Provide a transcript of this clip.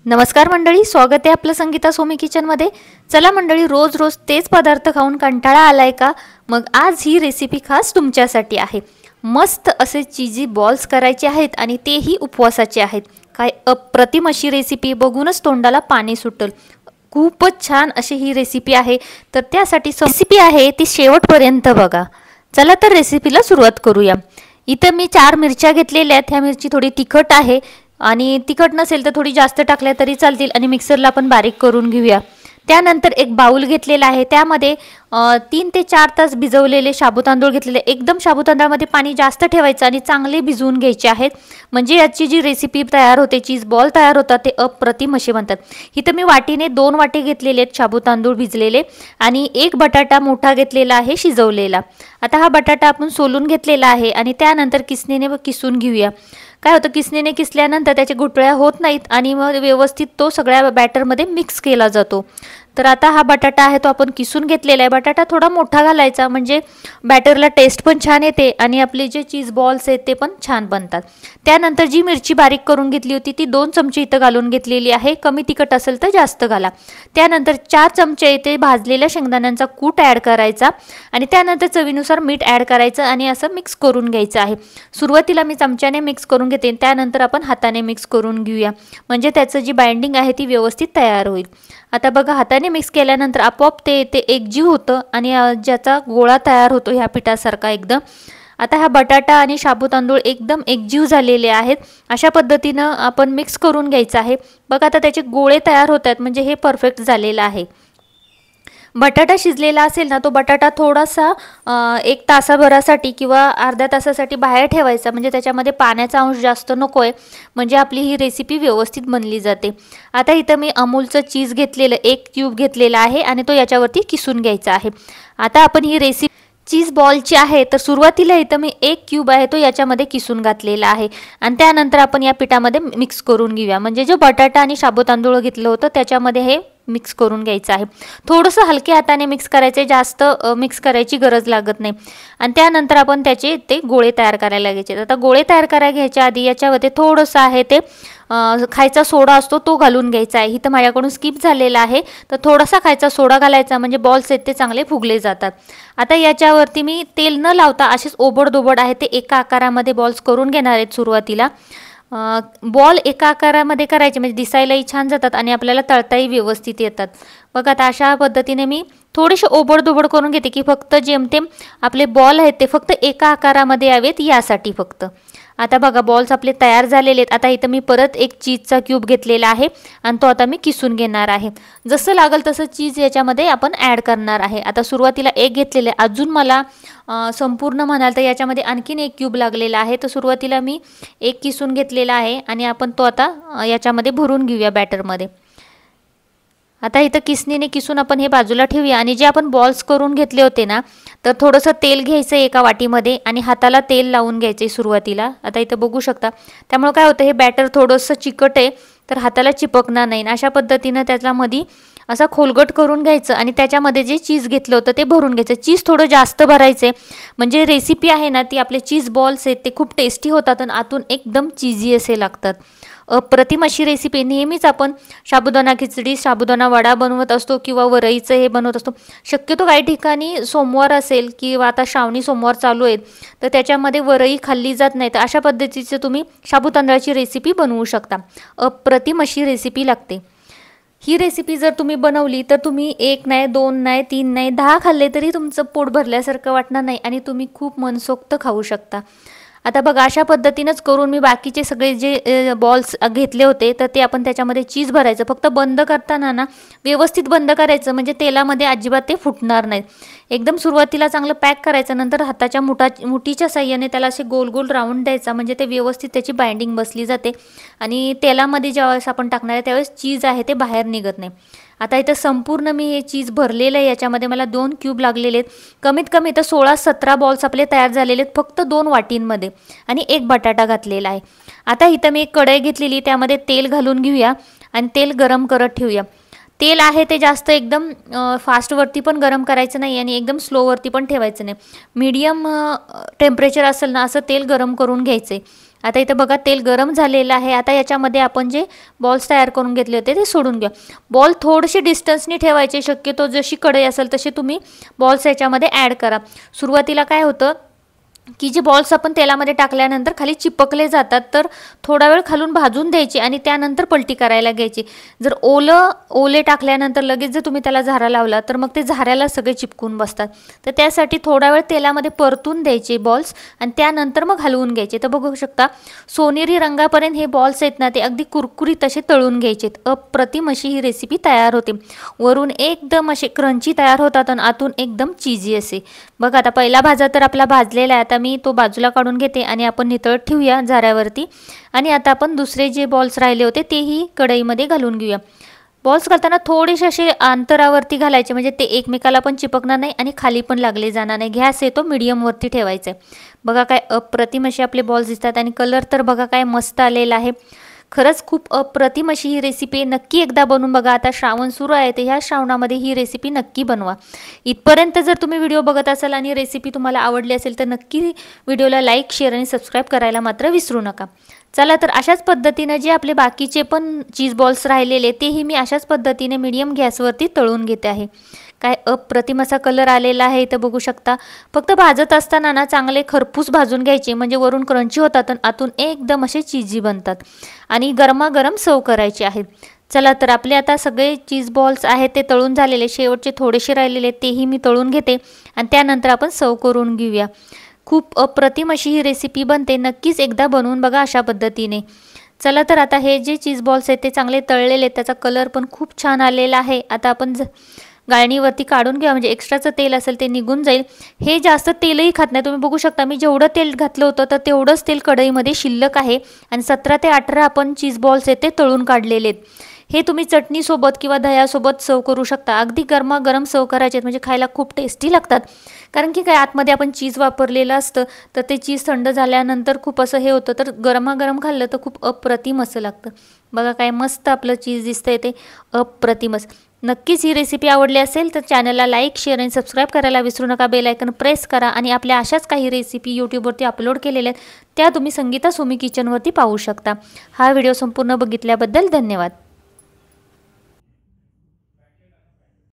नमस्कार मंडळी, स्वागत आहे आपलं संगीता सोमी किचनमध्ये। चला मंडळी, रोज रोज तेच पदार्थ खाऊन कंटाळा आलाय का? मग आज ही रेसिपी खास तुमच्यासाठी आहे। मस्त असे चीजी बॉल्स करायचे आहेत आणि तेही उपवासाचे आहेत। काय अप्रतिम अशी रेसिपी, बघूनच तोंडाला पाणी सुटेल। खूपच छान अशी ही रेसिपी आहे, तर त्यासाठी रेसिपी आहे ती शेवटपर्यंत बघा। चला तर रेसिपीला सुरुवात करूया। इथे मी 4 मिरच्या घेतलेल्या आहेत। ह्या मिरची थोडी तिखट आहे आणि तिखट नसेल तर थोडी जास्त टाकल्या तरी चालतील आणि मिक्सरला आपण बारीक करून घेऊया। त्यानंतर एक बाउल घेतलेला आहे, त्यामध्ये 3 ते 4 तास भिजवलेले साबुदाणा तांदूळ घेतलेले। एकदम साबुदाणा तांदळामध्ये पाणी जास्त ठेवायचं आणि चांगले भिजवून घ्यायचे आहेत, म्हणजे याची जी रेसिपी तयार होते, चीज बॉल तयार होतात ते अप्रतिम असे बनतात। इथे मी वाटीने 2 वाटे घेतलेले आहेत साबुदाणा तांदूळ भिजलेले आणि एक बटाटा मोठा घेतलेला आहे शिजवलेला। आता हा बटाटा आपण सोलून घेतलेला आहे आणि त्यानंतर किसणीने किसून घेऊया। काय होतं, किसणीने किसल्यानंतर त्याचे गुठळ्या होत नाहीत आणि मग व्यवस्थित तो सगळ्या बॅटरमध्ये मिक्स केला जातो। तर आता हा बटाटा आहे तो आपण किसून घेतलेला आहे। बटाटा थोडा मोठा घालायचा, म्हणजे बॅटरला टेस्ट पण छान येते आणि आपले जे चीज बॉल्स आहेत ते पण छान बनतात। त्यानंतर जी मिरची बारीक करून घेतली होती ती 2 चमचे इथं घालून घेतलेली आहे। कमी तिखट असेल तर जास्त घाला। त्यानंतर 4 चमचे इथे भाजलेल्या शेंगदाण्यांचा कूट ॲड करायचा आणि त्यानंतर चवीनुसार मीठ ॲड करायचं आणि असं मिक्स करून घ्यायचं आहे। सुरुवातीला मी चमच्याने मिक्स करून घेते, त्यानंतर आपण हाताने मिक्स करून घेऊया, म्हणजे त्याचं जी बाइंडिंग आहे ती व्यवस्थित तयार होईल। आता बघा, हाताने मिक्स केल्यानंतर आपोआप ते एकजीव होतं आणि ज्याचा गोळा तयार होतो ह्या पिठासारखा एकदम। आता हा बटाटा आणि साबुदाणा तांदूळ एकदम एकजीव झालेले आहेत, अशा पद्धतीनं आपण मिक्स करून घ्यायचं आहे। बघा आता त्याचे गोळे तयार होत आहेत, म्हणजे हे परफेक्ट झालेलं आहे। बटाटा शिजलेला असेल ना, तो बटाटा थोडासा 1 तासाभरासाठी किंवा अर्ध्या तासासाठी बाहेर ठेवायचा, म्हणजे त्याच्यामध्ये पाण्याचा अंश जास्त नको आहे, म्हणजे आपली ही रेसिपी व्यवस्थित बनली जाते। आता इथं मी अमूलचं चीज घेतलेलं 1 क्यूब घेतलेला आहे आणि तो याच्यावरती किसून घ्यायचा आहे। आता आपण ही रेसिपी चीज बॉलची आहे, तर सुरुवातीला इथं मी 1 क्यूब आहे तो याच्यामध्ये किसून घातलेला आहे आणि त्यानंतर आपण या पिठामध्ये मिक्स करून घेऊया, म्हणजे जो बटाटा आणि साबुदाणा तांदूळ घेतलं होतं त्याच्यामध्ये हे मिक्स करून घ्यायचं आहे। थोडंसं हलक्या हाताने मिक्स करायचे, जास्त मिक्स करायची गरज लागत नाही। आणि त्यानंतर आपण त्याचे ते गोळे तयार करायला घ्यायचे। आता गोळे तयार करायला घ्यायच्या आधी याच्यामध्ये थोडंसं आहे ते खायचा सोडा असतो तो घालून घ्यायचा आहे। इथं माझ्याकडून स्किप झालेला आहे, तर थोडासा खायचा सोडा घालायचा, म्हणजे बॉल्स आहेत ते चांगले फुगले जातात। आता याच्यावरती मी तेल न लावता असेच ओबडधोबड आहे ते एका आकारामध्ये बॉल्स करून घेणार आहेत। सुरुवातीला बॉल एका आकारामध्ये करायचे, म्हणजे दिसायलाही छान जातात आणि आपल्याला तळताही व्यवस्थित येतात। बघा आता अशा पद्धतीने मी थोडेसे ओबडधोबड करून घेते, की फक्त जेमतेम आपले बॉल आहेत ते फक्त एका आकारामध्ये यावेत यासाठी फक्त। आता बघा बॉल्स आपले तयार झालेले आहेत। आता इथं मी परत 1 चीजचा क्यूब घेतलेला आहे आणि तो आता मी किसून घेणार आहे। जसं लागेल तसं चीज याच्यामध्ये आपण ॲड करणार आहे। आता सुरुवातीला 1 घेतलेले, अजून मला संपूर्ण म्हणाल तर याच्यामध्ये आणखीन 1 क्यूब लागलेला आहे, तर सुरुवातीला मी 1 किसून घेतलेला आहे आणि आपण तो आता याच्यामध्ये भरून घेऊया बॅटरमध्ये। आता इथं किसणीने किसून आपण हे बाजूला ठेवूया आणि जे आपण बॉल्स करून घेतले होते ना, तर थोडंसं तेल घ्यायचं एका वाटीमध्ये आणि हाताला तेल लावून घ्यायचे सुरुवातीला। आता इथं बघू शकता, त्यामुळे काय होतं, हे बॅटर थोडंसं चिकट आहे तर हाताला चिपकणार नाही। अशा पद्धतीनं त्याच्यामध्ये असा खोलगट करून घ्यायचं आणि त्याच्यामध्ये जे चीज घेतलं होतं ते भरून घ्यायचं। चीज थोडं जास्त भरायचे, म्हणजे रेसिपी आहे ना ती आपले चीज बॉल्स आहेत ते खूप टेस्टी होतात आणि आतून एकदम चीजी असे लागतात। अप्रतिम अशी रेसिपी। नेहमीच आपण साबुदाणा खिचडी, साबुदाणा वडा बनवत असतो किंवा वरईचं हे बनवत असतो। शक्यतो काही ठिकाणी सोमवार असेल किंवा आता श्रावणी सोमवार चालू आहेत तर त्याच्यामध्ये वरई खाल्ली जात नाही, तर अशा पद्धतीचे तुम्ही साबुदाण्याची रेसिपी बनवू शकता। अप्रतिम अशी रेसिपी लागते। ही रेसिपी जर तुम्ही बनवली तर तुम्ही 1 नाही, 2 नाही, 3 नाही, 10 खाल्ले तरी तुमचं पोट भरल्यासारखं वाटणार नाही आणि तुम्ही खूप मनसोक्त खाऊ शकता। आता बघा अशा पद्धतीनंच करून मी बाकीचे सगळे जे बॉल्स घेतले होते तर ते आपण त्याच्यामध्ये चीज भरायचं। फक्त बंद करताना ना व्यवस्थित बंद करायचं, म्हणजे तेलामध्ये अजिबात ते फुटणार नाहीत। एकदम सुरुवातीला चांगलं पॅक करायचं, नंतर हाताच्या मुठीच्या साह्याने त्याला असे गोल गोल राऊंड द्यायचा, म्हणजे ते व्यवस्थित त्याची बाइंडिंग बसली जाते आणि तेलामध्ये ज्यावेळेस आपण टाकणार आहे त्यावेळेस चीज आहे ते बाहेर निघत नाही। आता इथं संपूर्ण मी हे चीज भरलेलं आहे, याच्यामध्ये मला 2 क्यूब लागलेले आहेत। कमीत कमी इथं 16-17 बॉल्स आपले तयार झालेले आहेत फक्त 2 वाटींमध्ये आणि 1 बटाटा घातलेला आहे। आता इथं मी एक कढई घेतलेली, त्यामध्ये तेल घालून घेऊया आणि तेल गरम करत ठेवूया। तेल आहे ते जास्त एकदम फास्टवरती पण गरम करायचं नाही आणि एकदम स्लोवरती पण ठेवायचं नाही, मीडियम टेम्परेचर असेल ना असं तेल गरम करून घ्यायचं आहे। आता इथे बघा तेल गरम झालेलं आहे। आता याच्यामध्ये आपण जे बॉल्स तयार करून घेतले होते ते सोडून घ्या। बॉल थोडेसे डिस्टन्सनी ठेवायचे, शक्यतो जशी कढई असेल तसे तुम्ही बॉल्स याच्यामध्ये ॲड करा। सुरुवातीला काय होतं की जे बॉल्स आपण तेलामध्ये टाकल्यानंतर खाली चिपकले जातात, तर थोडा वेळ खालून भाजून द्यायची आणि त्यानंतर पलटी करायला घ्यायची। जर ओले टाकल्यानंतर लगेच जर तुम्ही त्याला झारा लावला तर मग ते झाऱ्याला सगळे चिपकून बसतात। तर त्यासाठी थोडा वेळ तेलामध्ये परतून द्यायचे बॉल्स आणि त्यानंतर मग हलवून घ्यायचे। तर बघू शकता सोनेरी रंगापर्यंत हे बॉल्स आहेत ना ते अगदी कुरकुरीत असे तळून घ्यायचे। अप्रतिम अशी ही रेसिपी तयार होते। वरून एकदम असे क्रंची तयार होतात आणि आतून एकदम चीजी असे। बघा आता पहिला भाजा तर आपला भाजलेला आहे। आता मी तो बाजूला काढून घेते आणि आपण नितळत ठेवूया झाऱ्यावरती। आणि आता आपण दुसरे जे बॉल्स राहिले होते तेही कढईमध्ये घालून घेऊया। बॉल्स घालताना थोडेसे असे अंतरावरती घालायचे, म्हणजे ते एकमेकाला पण चिपकणार नाही आणि खाली पण लागले जाणार नाही। गॅस आहे तो मीडियमवरती ठेवायचा आहे। बघा काय अप्रतिम असे आपले बॉल्स दिसतात आणि कलर तर बघा काय मस्त आलेला आहे। खरंच खूप अप्रतिम अशी ही रेसिपी, नक्की एकदा बनवून बघा। आता श्रावण सुरू आहे तर ह्या श्रावणामध्ये ही रेसिपी नक्की बनवा। इथपर्यंत जर तुम्ही व्हिडिओ बघत असाल आणि रेसिपी तुम्हाला आवडली असेल तर नक्की व्हिडिओला लाईक, शेअर आणि सबस्क्राईब करायला मात्र विसरू नका। चला तर अशाच पद्धतीने जे आपले बाकीचे पण चीज बॉल्स राहिलेले तेही मी अशाच पद्धतीने मीडियम गॅसवरती तळून घेते आहे। काय अप्रतिम असा कलर आलेला आहे इथं बघू शकता। फक्त भाजत असताना ना चांगले खरपूस भाजून घ्यायचे, म्हणजे वरून क्रंची होतात आणि आतून एकदम असे चीजी बनतात आणि गरमागरम सर्व करायचे आहेत। चला तर आपले आता सगळे चीज बॉल्स आहेत ते तळून झालेले, शेवटचे थोडेसे राहिलेले तेही मी तळून घेते आणि त्यानंतर आपण सर्व करून घेऊया। खूप अप्रतिम अशी ही रेसिपी बनते, नक्कीच एकदा बनवून बघा अशा पद्धतीने। चला तर आता हे जे चीज बॉल्स आहेत ते चांगले तळलेले आहेत, त्याचा कलर पण खूप छान आलेला आहे। आता आपण गाळणीवरती काढून घ्या, म्हणजे एक्स्ट्राचं तेल असेल ते निघून जाईल। हे जास्त तेलही खात नाही, तुम्ही बघू शकता मी जेवढं तेल घातलं होतं तर तेवढंच तेल कढईमध्ये शिल्लक आहे आणि 17 ते 18 आपण चीज बॉल्स आहेत ते तळून काढलेले आहेत। हे तुम्ही चटणीसोबत किंवा दह्यासोबत सर्व करू शकता। अगदी गरमागरम सर्व करायचे आहेत, म्हणजे खायला खूप टेस्टी लागतात। कारण की काय आतमध्ये आपण चीज वापरलेलं असतं तर ते चीज थंड झाल्यानंतर खूप असं हे होतं, तर गरमागरम खाल्लं तर खूप अप्रतिम असं लागतं। बघा काय मस्त आपलं चीज दिसतंय ते अप्रतिमच। नक्कीच ही रेसिपी आवडली असेल तर चॅनलला लाईक, शेअर आणि सबस्क्राईब करायला विसरू नका। बेल आयकन प्रेस करा आणि आपल्या अशाच काही रेसिपी यूट्यूबवरती अपलोड केलेल्या आहेत त्या तुम्ही संगीता सोमी किचनवरती पाहू शकता। हा व्हिडिओ संपूर्ण बघितल्याबद्दल धन्यवाद।